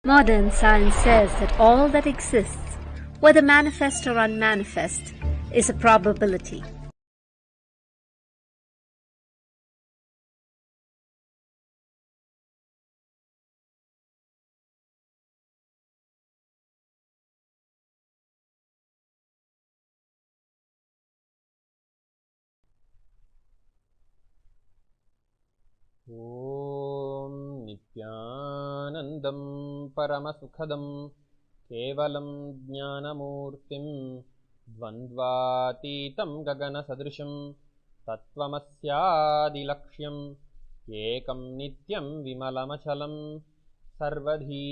Modern science says that all that exists, whether manifest or unmanifest, is a probability. ॐ नित्यानन्दं परमसुखदं केवलं ज्ञानमूर्तिं द्वन्द्वातीतं गगनसदृशं तत्त्वमस्यादिलक्ष्यम् एकं नित्यं विमलमचलं सर्वधी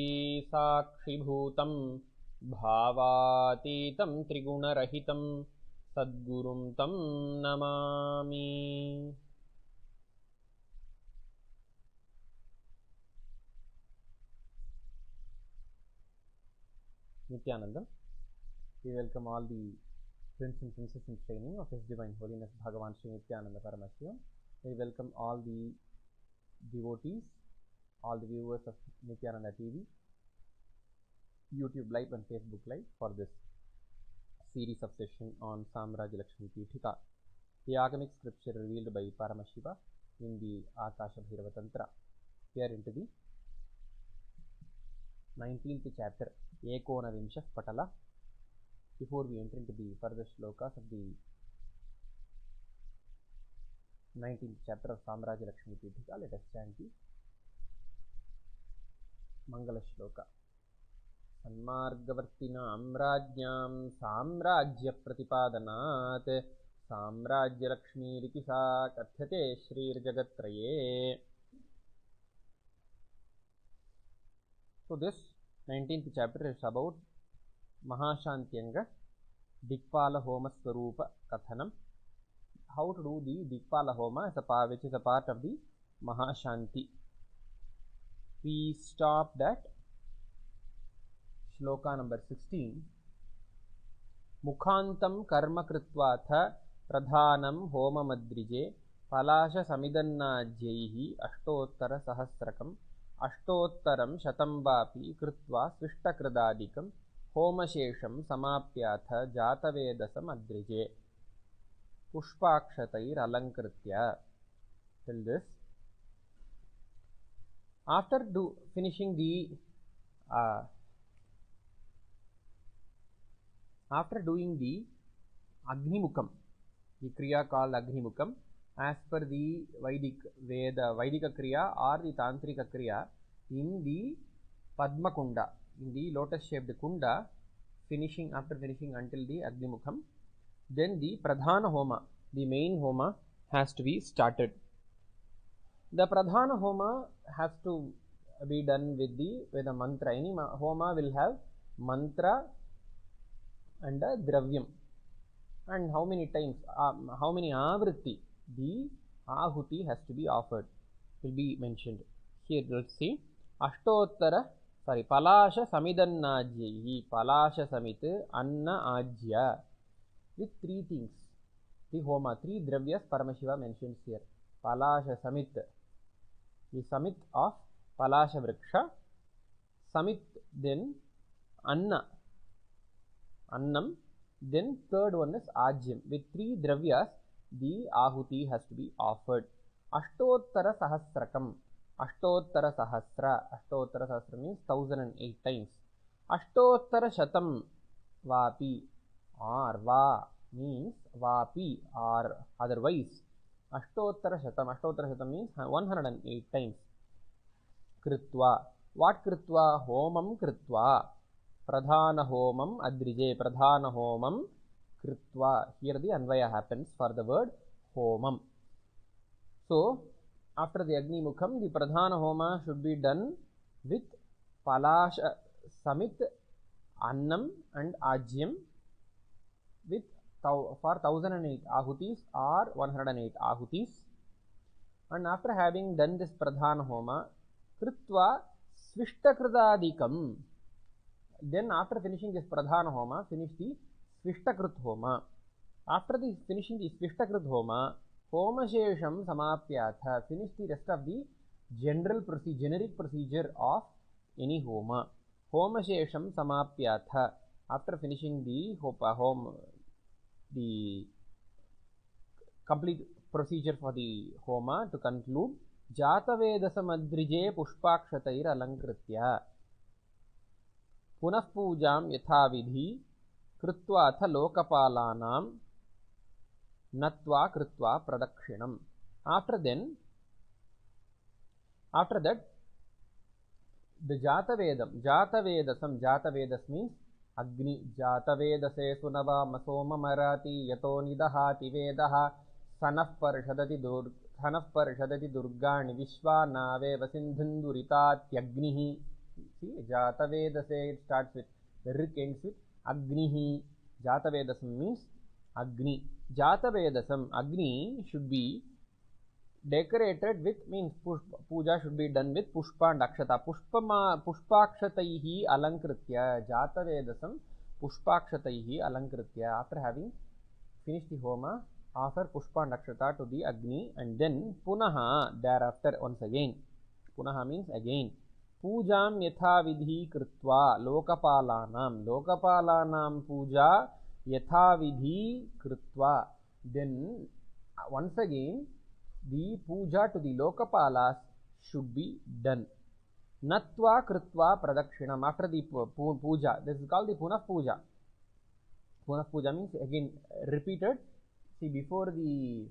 साक्षिभूतं भावातीतं त्रिगुणरहितं सद्गुरुं तं Namami. Nityanandam. We welcome all the prince and princess in training of His Divine Holiness Bhagavan Sri Nityananda Paramasivam. We welcome all the devotees, all the viewers of Nityananda TV, YouTube Live and Facebook Live for this series of session on Samrajya Lakshmi Pithika, the agamic scripture revealed by Paramashiva in the Akasha Bhairava Tantra. We are into the 19th chapter, Ekonavimshah Patala. Before we enter into the further shlokas of the 19th chapter of Samrajya Lakshmi Pithika, let us chant the Mangala Shloka. Sanmargavartinam Rajyam Samrajya Pratipadanat Samrajya Lakshmi Rikisa Kathate Shrir Jagatraye. So this 19th chapter is about Mahashantyanga Dikpala Homa Swarupa Kathanam. How to do the Dikpala Homa which is a part of the Mahashanti. We stopped at shloka number 16. Mukhantam karma kritvatha pradhanam homa madrije palasha samidannajyaihi ashtottara sahasrakam अष्टोत्तरं शतं वापि कृत्वा स्विष्टकृदादिकं होमशेषं समाप्याथ जातवेदसमद्रिजे पुष्पाक्षतैरलङ्कृत्य. Till this, after finishing the after doing the Agnimukam, the kriya called Agnimukam, as per the Vedic Veda, Vedika Kriya or the Tantrika Kriya, in the Padma Kunda, in the lotus shaped Kunda, after finishing until the Agnimukham, then the Pradhana Homa, the main Homa, has to be started. The Pradhana Homa has to be done with a mantra. Any Homa will have mantra and a Dravyam. And how many times, how many Avritti the Ahuti has to be offered will be mentioned. Here let's see. Palasha Samidannajyahi, Palasha Samit Anna Ajya, with three things. The Homa, three Dravyas Paramashiva mentions here. Palasha Samit, the Samit of Palasha Vriksha, Samit, then Anna, Annam, then third one is Ajyam. With three Dravyas, the Ahuti has to be offered. Ashtottara Sahasrakam. Ashtottara Sahasra. Ashtottara Sahasra means 1008 times. Ashtottara Shatam Vapi, or Va means Vapi or otherwise. Ashtottara Shatam means 108 times. Kritva. What Kritva? Homam Kritva. Pradhana Homam Adrije. Pradhana Homam Kritva. Here the Anvaya happens for the word Homam. So, after the Agni Mukham, the Pradhana Homa should be done with Palasha Samit, Annam and Ajyam with for 1008 Ahutis or 108 Ahutis. And after having done this Pradhana Homa, Kritva Svishtakridadikam. Then after finishing this Pradhana Homa, finish the Svishtakrit Homa. After finishing the Svishtakrit Homa, Homashesham Samapyatha, finish the rest of the generic procedure of any Homa. Homashesham samapyatha. After finishing the the complete procedure for the homa, to conclude, Jatavedasamadrije pushpakshatair alankritya punah pujam yathavidhi krutva atha lokapalanam natva krutva pradakshinam. After that, the Jatavedas means Agni. Jatavedase sunava masoma marati yato nidahati vedaha sanaf parshadati durgani vishwa nave vasindhunduritat-yagnihi. See, Jatavedase, it starts with, the rik ends with Agnihi. Jatavedasam means Agni. Jatavedasam, Agni should be decorated with, means puja should be done with pushpa and akshata. Pushpakshataihi alankritya. Jatavedasam pushpakshataihi alankritya. After having finished the homa, offer pushpa and akshata to the Agni, and then punaha, thereafter once again. Punaha means again. Pujam yatha vidhi krutva lokapalanam puja yatha vidhi krutva. Then once again the puja to the lokapalas should be done. Natva krutva pradakshinam. After the puja, this is called the punah puja. Punah puja means again repeated. See, before the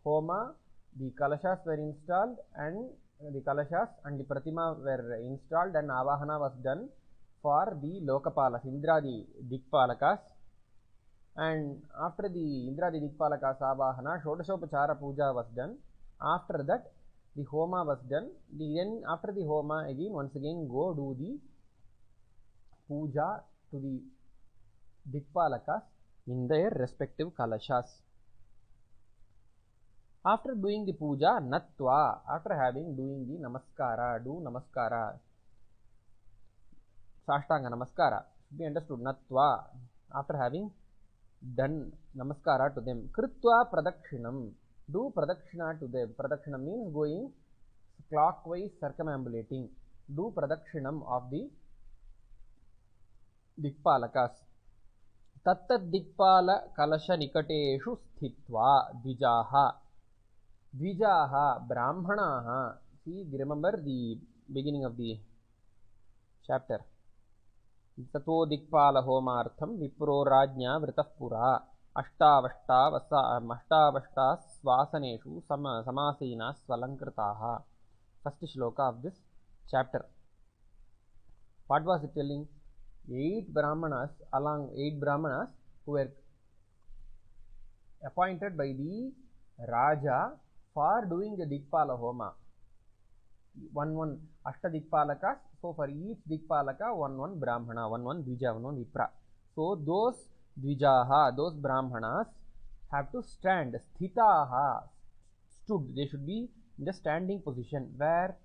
homa, the kalashas were installed, and the kalashas and the pratima were installed, and avahana was done for the lokapalas, Indradi Dikpalakas. And after the Indradi Dikpalakas avahana, Shodashopachara puja was done. After that, the homa was done. Then after the homa, again once again go do the puja to the Dikpalakas in their respective kalashas. After doing the puja, natva, after doing the namaskara, do namaskara, sashtanga namaskara, should be understood. Natva, after having done namaskara to them, krutva pradakshinam, do pradakshina to them. Pradakshina means going clockwise, circumambulating. Do pradakshinam of the Dikpalakas. Tattat Dikpala kalasha nikateshu sthitva dvijaha. Dvijaha, Brahmanaha. See, remember the beginning of the chapter. Tato Dikpala homartham vipro rajnya vritah pura ashtavashta svasaneshu samasena svalankritaha. First shloka of this chapter. What was it telling? 8 Brahmanas who were appointed by the Raja for doing the Dikpala Homa. One Ashta Dikpalakas. So for each Dikpalaka, one Brahmana, one Dvija, one Vipra. So those Dvijaha, those Brahmanas have to stand. Sthitaha, stood. They should be in the standing position. Where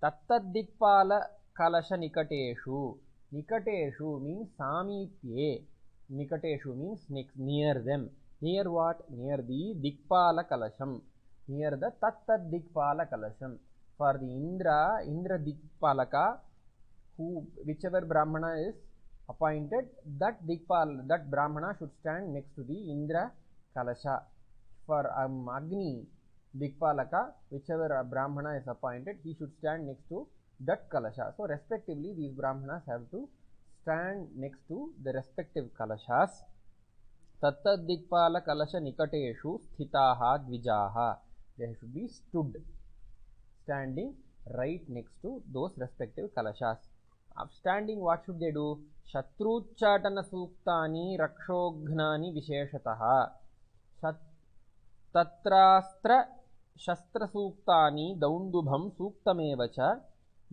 Tattat Dikpala Kalasha Nikateshu. Nikateshu means Samipye. Nikateshu means next, near them. Near what? Near the Dikpala Kalasham. Near the Tattat Dikpala Kalasham. For the Indra Dikpalaka, whichever Brahmana is appointed, that Brahmana should stand next to the Indra Kalasha. For Agni Dikpalaka, whichever Brahmana is appointed, he should stand next to that Kalasha. So respectively, these Brahmanas have to stand next to the respective Kalashas. Tattat Dikpala Kalasha Nikateshu Sthitaha Dvijaha. They should be stood, standing right next to those respective Kalashas. Standing, what should they do? Shatruchatana Suktani Rakshoghnani Visheshataha. Tatrastra Shastra Suktani Daundubham Suktamevacha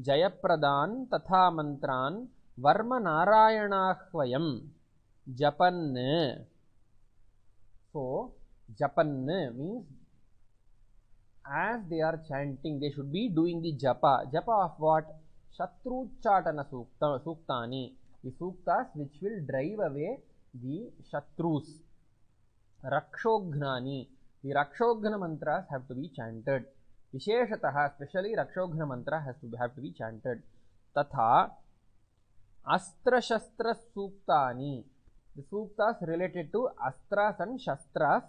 Jayapradan Tatha Mantran Varma Narayanahvayam Japan. So, Japan means as they are chanting, they should be doing the japa. Japa of what? Shatruchatana Suktani. The suktas which will drive away the Shatrus. Rakshoghnani. The Rakshogna mantras have to be chanted. Visheshataha, especially Rakshogna mantra have to be chanted. Tatha, Astra Shastra Suktani. The suktas related to astras and shastras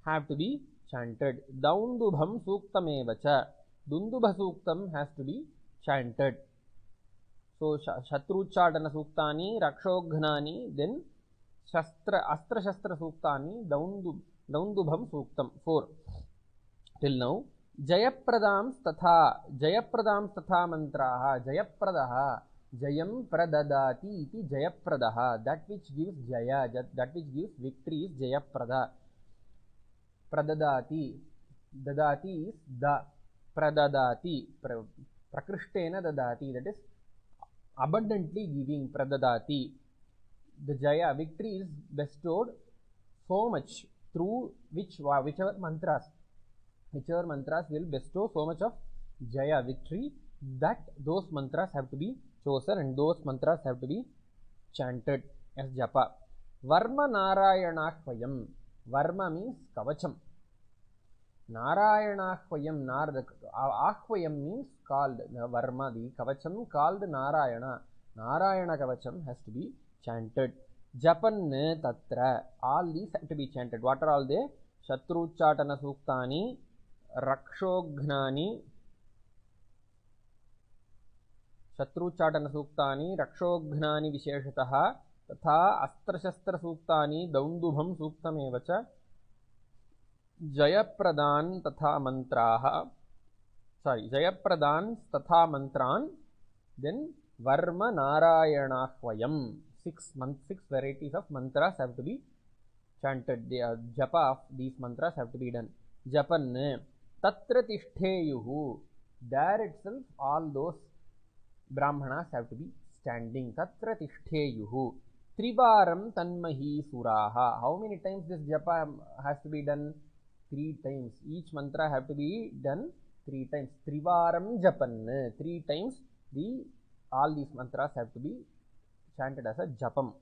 have to be chanted. Daundubham Suktamevacha. Dundubha Suktam has to be chanted. So Shatruchadana Suktani, Rakshoghnani, then Astra Shastra Suktani, Daundubham Suktam. 4. Till now. Jayapradams tatha mantraha. Jayapradaha. Jayam pradadati iti Jayapradaha. That which gives Jaya, that which gives victory is Jayaprada. Pradadati. Dadati is da. Pradadati. Prakrishtena dadati. That is abundantly giving. Pradadati. The Jaya, victory is bestowed so much through whichever mantras will bestow so much of Jaya, victory, that those mantras have to be chosen and those mantras have to be chanted as japa. Varma Narayanahvayam. Varma means kavacham. Narayanahvayam. Ahvayam means called. Varma, the kavacham called Narayana. Narayana kavacham has to be chanted. Japan tatra. All these have to be chanted. What are all they? Shatruchatana Suktani, Rakshoghnani, Rakshoghnani Visheshataha, Tatha Astra Shastra Suktani, Daundubham Suktamevacha, Jayapradan Tatha Mantraha, Jayapradan Tatha Mantran, then Varma Narayanahvayam. 6 varieties of mantras have to be chanted. The japa of these mantras have to be done. Japan tatra tishteyuhu. There itself all those brahmanas have to be standing. Tatra tishteyuhu. Trivaram tanmahi suraha. How many times this japa has to be done? 3 times. Each mantra have to be done 3 times. Trivaram japan. 3 times all these mantras have to be chanted as a japam.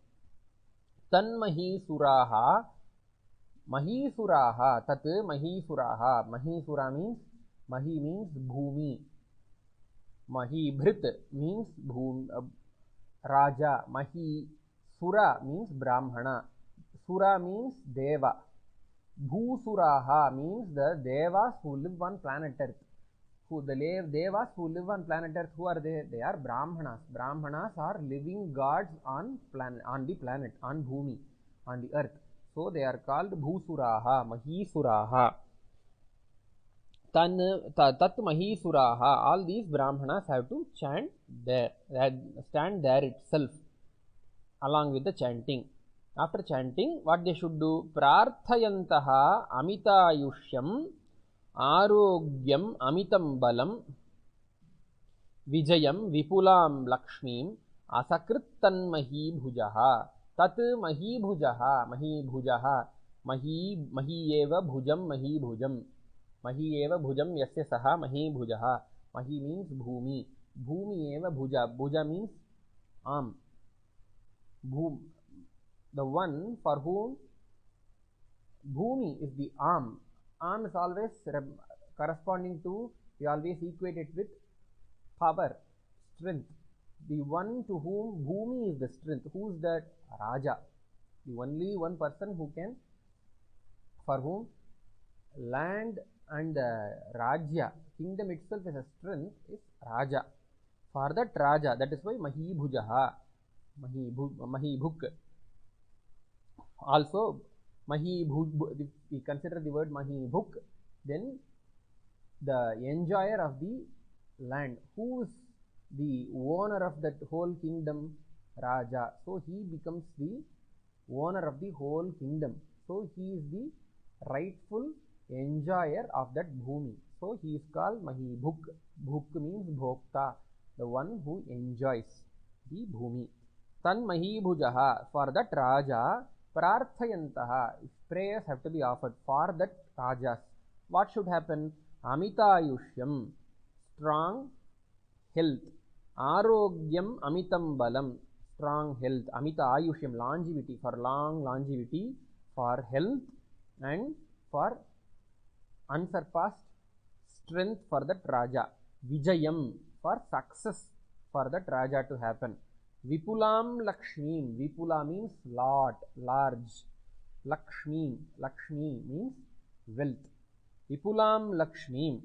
Tanmahi suraha. Mahisuraha. Tat Mahisuraha. Mahisura means, Mahi means Bhumi. Mahibhrit means Raja. Mahishura means Brahmana. Sura means Deva. Bhusuraha means the Devas who live on planet Earth. The Devas who live on planet Earth, who are they? They are Brahmanas. Brahmanas are living gods on the planet, on Bhumi, on the earth. So they are called Bhusuraha, Mahisuraha. Tat Mahisuraha. All these Brahmanas have to chant there, stand there itself, along with the chanting. After chanting, what they should do? Prarthayantaha amitayushyam Arogyam amitam balam Vijayam vipulam lakshmim asakrittan mahibhujaha. Tat mahibhujaha. Mahibhujaha. Mahiyeva bhujam mahibhujam. Mahiyeva bhujam yasya saha mahibhujaha. Mahi means bhumi. Bhumi eva bhuja. Bhuja means arm. The one for whom bhumi is the arm. Arm is always corresponding to, we always equate it with power, strength. The one to whom Bhumi is the strength. Who is that? Raja. The only one person who can, for whom land and Rajya, kingdom itself is a strength, is Raja. For that Raja, that is why Mahibhujaha, Mahibhuk. Also, we consider the word Mahibhuk, then the enjoyer of the land. Who is the owner of that whole kingdom? Raja. So he becomes the owner of the whole kingdom. So he is the rightful enjoyer of that bhumi. So he is called Mahibhuk. Bhuk means Bhokta, the one who enjoys the bhumi. Tan Mahibhujaha. For that Raja, Prarthayantaha. Prayers have to be offered for that Rajas. What should happen? Amitayushyam. Strong health. Arogyam amitam balam. Strong health. Amita ayushyam. Longevity. For long longevity. For health and for unsurpassed strength for that Raja. Vijayam. For success for that Raja to happen. Vipulam Lakshmim. Vipula means lot, large. Lakshmim. Lakshmi means wealth. Vipulam Lakshmim.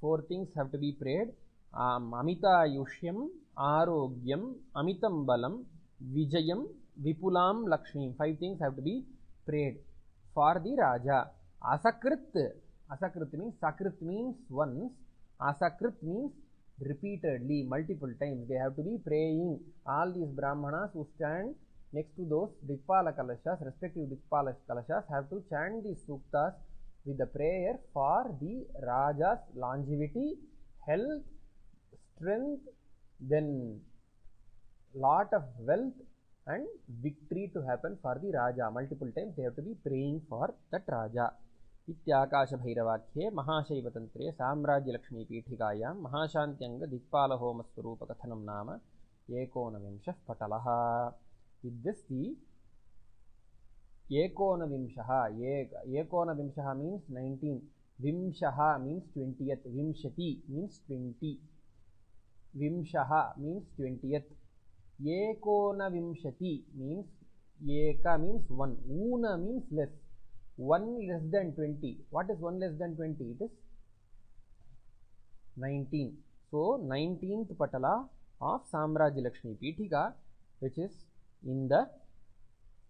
4 things have to be prayed. Amita Yushyam, Arogyam, Amitam Balam, Vijayam, Vipulam Lakshmim. 5 things have to be prayed for the Raja. Asakrit. Asakrit means, Sakrit means once. Asakrit means repeatedly, multiple times. They have to be praying. All these Brahmanas who stand next to those Dikpala Kalashas, respective Dikpala Kalashas, have to chant these suktas with the prayer for the Raja's longevity, health, strength, then lot of wealth and victory to happen for the Raja. Multiple times they have to be praying for that Raja. इत्याकाशभैरवाख्ये महाशैवतन्त्रे साम्राज्यलक्ष्मीपीठिकायां महाशान्त्यङ्ग दिक्पालहोमस्वरूपकथनं नाम 19 पटलः. With this the 19 means 19, Vimshaha means 20th, Vimshati means 20, Vimshaha means 20th, Ekonavimshati means Eka means 1, Una means less. 1 less than 20. What is 1 less than 20? It is 19. So 19th Patala of Samrajya Lakshmi Pithika, which is in the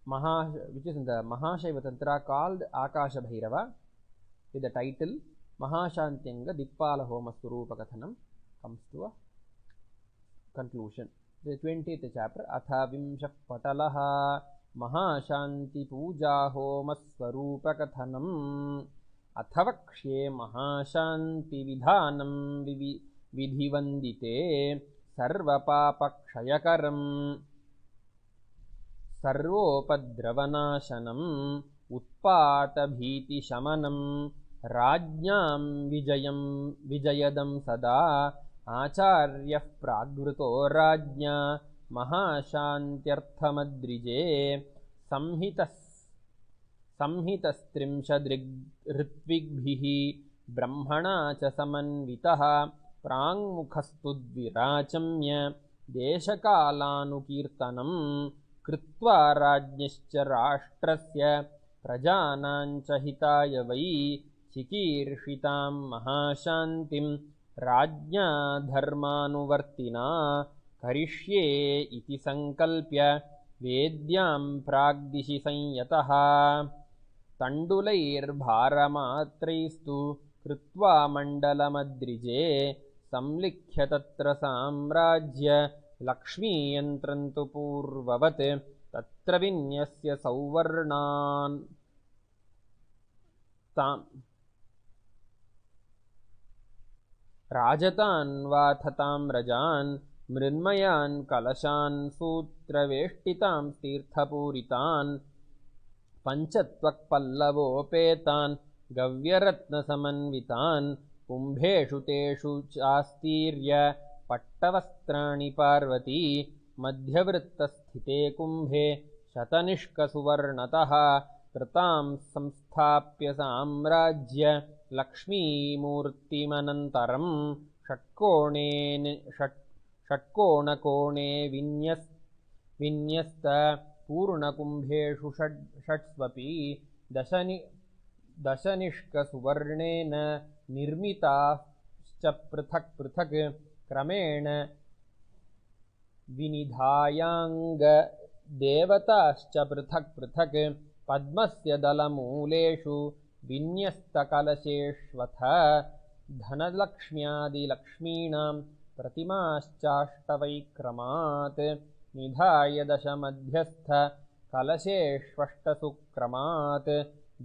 Mahashaiva Tantra called Akasha Bhairava, with the title Mahashantyanga Dikpala Homa Swarupa Kathanam, comes to a conclusion. The 20th chapter, Atha Vimsha Patalaha Mahashanti Puja Homa Swarupa Kathanam, Athavakshe Mahashanti Vidhanam Vidhivandite Sarva Papa Kshayakaram Sarvopadravanashanam Utpata Bhiti Shamanam Rajnyam Vijayadam Sada Acharya Pragruto Rajnya Mahashantyarthamadrije Samhitastrimshadritvigbihi Brahmana cha samanvitaha Prangmukhastudvirachamya Deshakalanukirtanam Kritva Rajnyascha Rashtrasya Prajanancha hitaya vai Chikirshitam Mahashantim Rajnya Dharmanuvartina Karishye iti sankalpya Vedyam Pragdishi Sanyataha Tandulair Bharamatraistu Kritva Mandalamadrije Samlikhya Tatra Samrajya Lakshmi Yantrantu Purvavat Tatra Vinyasya Sauvarnan Rajatan Vathatam Rajan Mrinmayan Kalashan Sutraveshtitam Tirthapuritan Panchattvak Pallavopetan Gavyaratna Samanvitan Kumbheshu Teshu Chastirya Pattavastrani Parvati Madhyavrittasthite Kumbhe Shatanishka Suvarnataha Kritam Samsthapya Samrajya Lakshmi Murtimanantaram षट्कोणकोणे विन्यस्त पूर्णकुम्भेषु षट्स्वपि दशनिष्कसुवर्णेन निर्मिताश्च पृथक् पृथक् क्रमेण विनिधायाङ्गदेवताश्च पृथक् पृथक् पद्मस्य दलमूलेषु विन्यस्तकलशेष्वथ धनलक्ष्म्यादिलक्ष्मीणां प्रतिमाश्चाष्टवैक्रमात् निधाय दशमध्यस्थ कलशेष्वष्टसुक्रमात्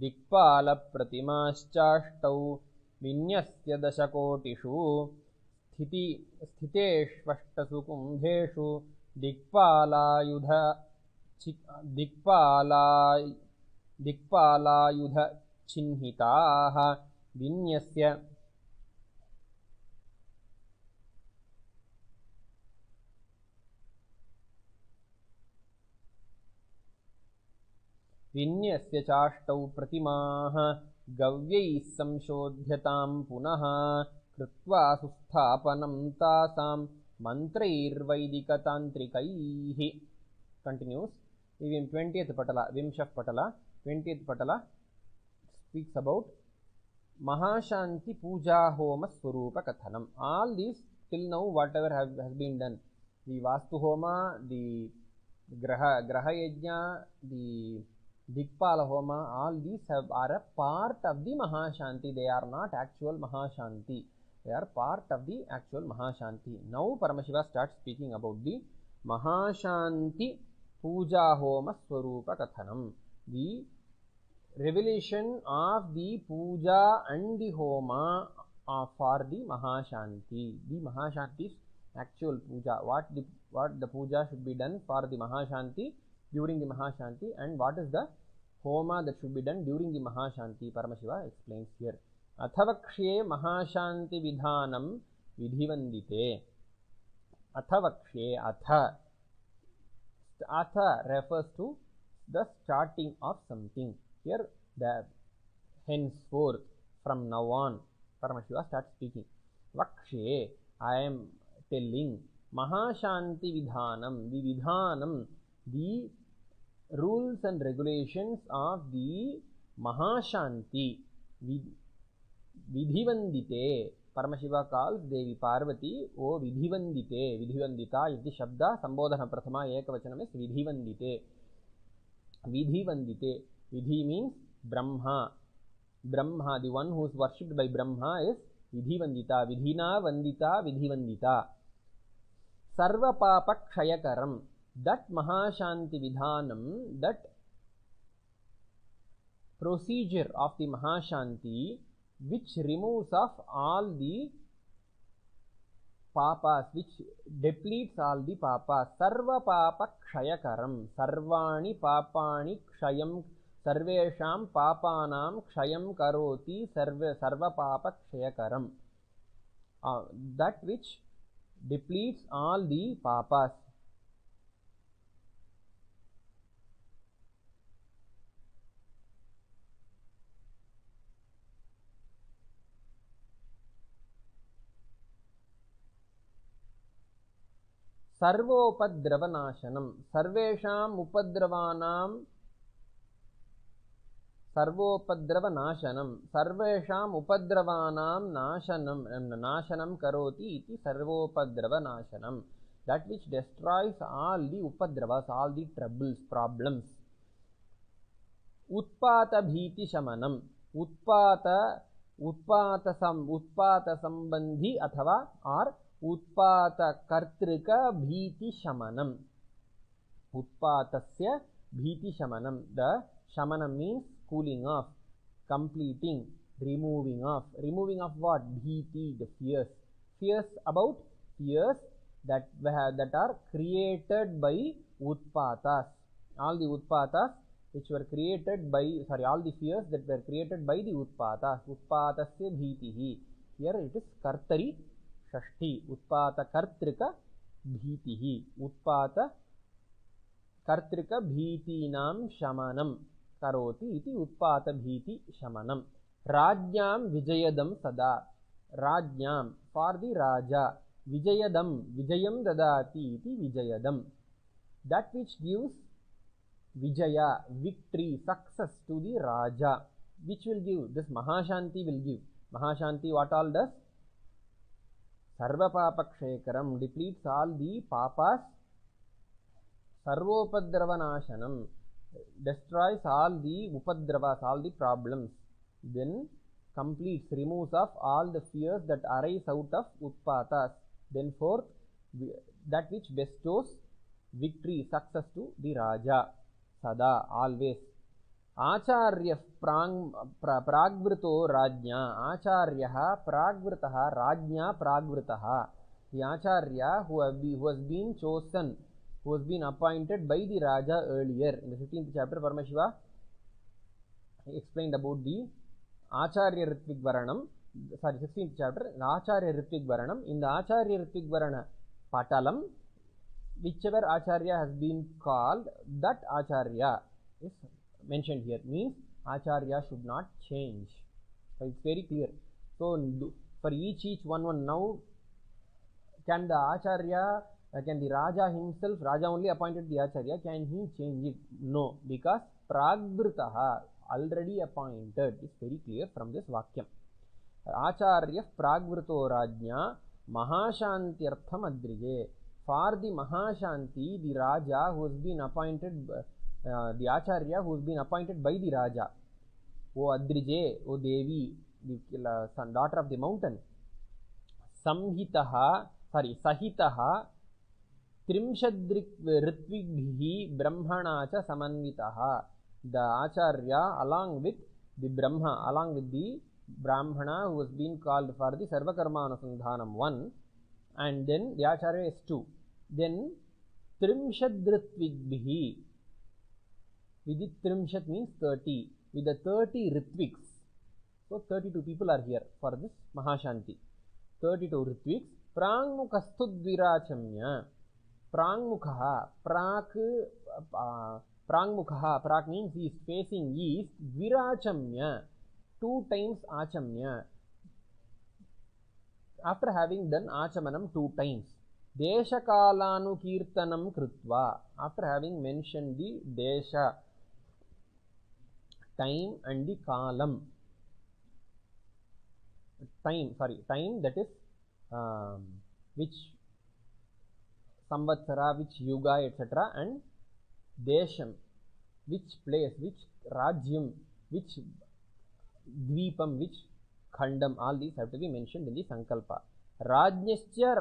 दिक्पालप्रतिमाश्चाष्टौ विन्यस्य दशकोटिषु स्थितेष्वष्टसु कुम्भेषु दिक्पालायुधचिह्निताः विन्यस्य चाष्टौ प्रतिमाः गव्यैः संशोध्यतां पुनः कृत्वा सुस्थापनं तासां मन्त्रैर्वैदिकतान्त्रिकैः. Continues. In 20th patala, Vimshaf patala, 20th patala speaks about Mahashanti Puja Homa Swarupa Kathanam. All these till now whatever has been done, the Vastu Homa, the Graha Yajna, the Dikpala Homa, all these are a part of the Mahashanti. They are not actual Mahashanti. They are part of the actual Mahashanti. Now Paramashiva starts speaking about the Mahashanti Puja Homa Swarupa Kathanam. The revelation of the puja and the homa for the Mahashanti. The Mahashanti's actual puja. What the puja should be done for the Mahashanti during the Mahashanti, and what is the homa that should be done during the Mahashanti. Paramashiva explains here. Athavakshe Mahashanti Vidhanam Vidhivandite. Athavakshe, Atha refers to the starting of something. Here, the henceforth, from now on, Paramashiva starts speaking. Vakshe, I am telling. Mahashanti Vidhanam, the Vidhanam, the rules and regulations of the Mahashanti. Vidhivandite. Paramashiva calls Devi Parvati, O Vidhivandite. Vidhivandita is the Shabda. Sambodhana Prathama Ekavachanam is Vidhivandite. Vidhivandite. Vidhi means Brahma. Brahma, the one who is worshipped by Brahma, is Vidhivandita. Vidhina Vandita, Vidhivandita. Sarva Papa Kshayakaram. That Mahashanti Vidhanam, that procedure of the Mahashanti, which removes off all the papas, which depletes all the papas. Sarva Papa Kshayakaram. Sarvani Papani Kshayam. Sarvesham Papanam Kshayam Karoti. Sarva Papa Kshayakaram. That which depletes all the papas. Sarvopadravanashanam. Sarvesham upadravanam. Sarvopadravanashanam. Sarvesham upadravanam nashanam karoti iti sarvopadravanashanam. That which destroys all the upadravas, all the troubles, problems. Utpata bhiti shamanam. Utpata sambandhi athava or Utpata kartrika bhiti shamanam. Utpatasya bhiti shamanam. The shamanam means cooling off, completing, removing off. Removing off what? Bhiti, the fears. Fears about? Fears that are created by utpatas. All the utpatas which were created by, all the fears that were created by the utpatas. Utpatasya bhitihi. Here it is kartari Shashti. Utpata kartrika bhitihi. Utpata kartrika bhitinam shamanam karoti iti utpata bhiti shamanam. Rajyam vijayadam sada. Rajyam, for the Raja. Vijayadam, vijayam dadati iti vijayadam. That which gives vijaya, victory, success to the Raja. Which will give? This Mahashanti will give. Mahashanti what all does? Sarva Papakshekaram, depletes all the papas. Sarvopadravanashanam, destroys all the upadravas, all the problems. Then completes, removes of all the fears that arise out of utpatas. Then fourth, that which bestows victory, success to the Raja. Sada, always. Acharya pragvrito rajnya. Acharya pragvritaha rajnya pragvritaha. The Acharya who has been chosen, who has been appointed by the Raja earlier. In the 15th chapter, Paramashiva explained about the Acharya Ritvik Varanam. 16th chapter, Acharya Ritvik Varanam. In the Acharya Ritvik Varana Patalam, whichever Acharya has been called, that Acharya is mentioned here. Means Acharya should not change. So it's very clear. So for each one now Can the Acharya, can the Raja himself, Raja only appointed the Acharya, can he change it? No, because Pragvritaha, already appointed, is very clear from this Vakyam. Acharya Pragvrito Rajna Mahashantyartham Adrije. For the Mahashanti, the Raja who has been appointed, the Acharya who has been appointed by the Raja, O Adrije, O Devi, the daughter of the mountain, Sahitaha Trimshadritvighi Brahmana cha Samanvitaha. The Acharya along with the Brahma, along with the Brahmana who has been called for the Sarvakarma Anusandhanam 1, and then the Acharya is 2. Then Trimshadritvighi, with the Trimshat means 30, with the 30 Ritviks. So 32 people are here for this Mahashanti. 32 Ritviks. Prangmukhastudvirachamya. Prangmukha, Prak means he is facing east. Virachamya, 2 times Achamya. After having done Achamanam 2 times. Deshakalanu Kirtanam Krutva. After having mentioned the Desha, time, and the Kalam. Time that is which Samvatsara, which Yuga, etc. and Desham, which place, which Rajyam, which Dvipam, which Khandam, all these have to be mentioned in the Sankalpa. Rajnyascha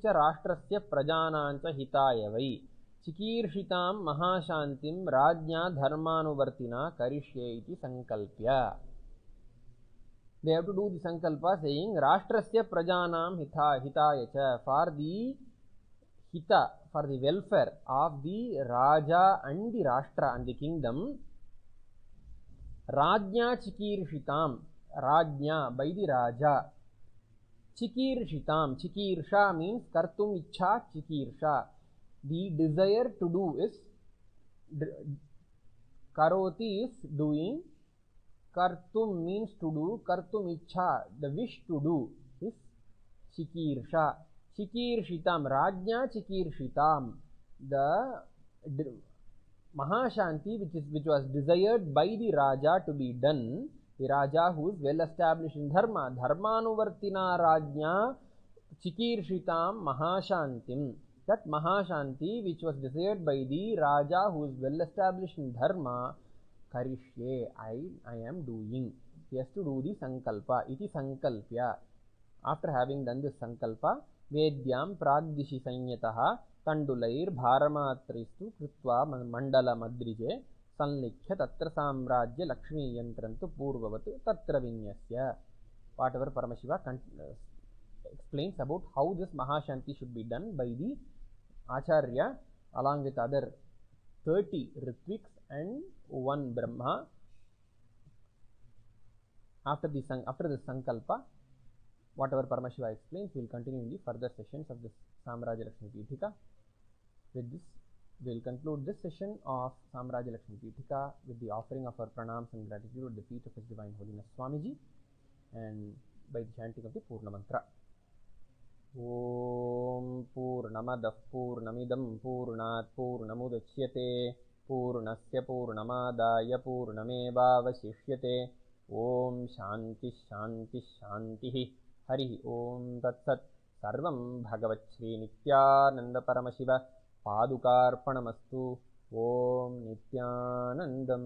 Rashtrasya Prajanancha Hitayavai Chikirshitam Mahashantim Rajnya Dharmanuvartina Karishye iti Sankalpya. They have to do the Sankalpa saying Rashtrasya Prajanam Hitayacha, for the Hita, for the welfare of the Raja and the Rashtra and the kingdom. Rajnya Chikirshitam, Rajnya by the Raja. Chikirshitam, Chikirsha means Kartum Ichha Chikirsha. The desire to do is, Karoti is doing, Kartum means to do, Kartum Ichha, the wish to do, is Chikirsha. Chikirshitam, Rajnya Chikirshitam, the Mahashanti which was desired by the Raja to be done, the Raja who is well established in Dharma, Dharmanuvartina Rajnya Chikirshitam Mahashantim. That Mahashanti which was desired by the Raja who is well established in Dharma, Karishye, I am doing. He has to do the Sankalpa, iti Sankalpya. After having done this Sankalpa, Vedyam Pragdishi Sanyataha Tandulair Bharamatristu Krutva Mandala Madrije Sanlikhya Tatra Samrajya Lakshmi Yantrantu Purvavatu Tatra Vinyasya. Whatever Paramashiva explains about how this Mahashanti should be done by the Acharya along with other 30 Ritviks and 1 Brahma. After the Sankalpa, whatever Paramashiva explains, we will continue in the further sessions of this Samraja Lakshmi Pithika. With this, we will conclude this session of Samraja Lakshmi Pithika with the offering of our pranams and gratitude at the feet of His Divine Holiness Swamiji and by the chanting of the Purna Mantra. Om Purnamadah Purnamidam Purnat Purnamudachyate Purnasya Purnamadaya Purnamevavasishyate. Om Shanti Shanti Shanti. Hari Om Tat Sat. Sarvam Bhagavat Shri Nityananda Paramashiva Padukarpanamastu. Om Nityanandam.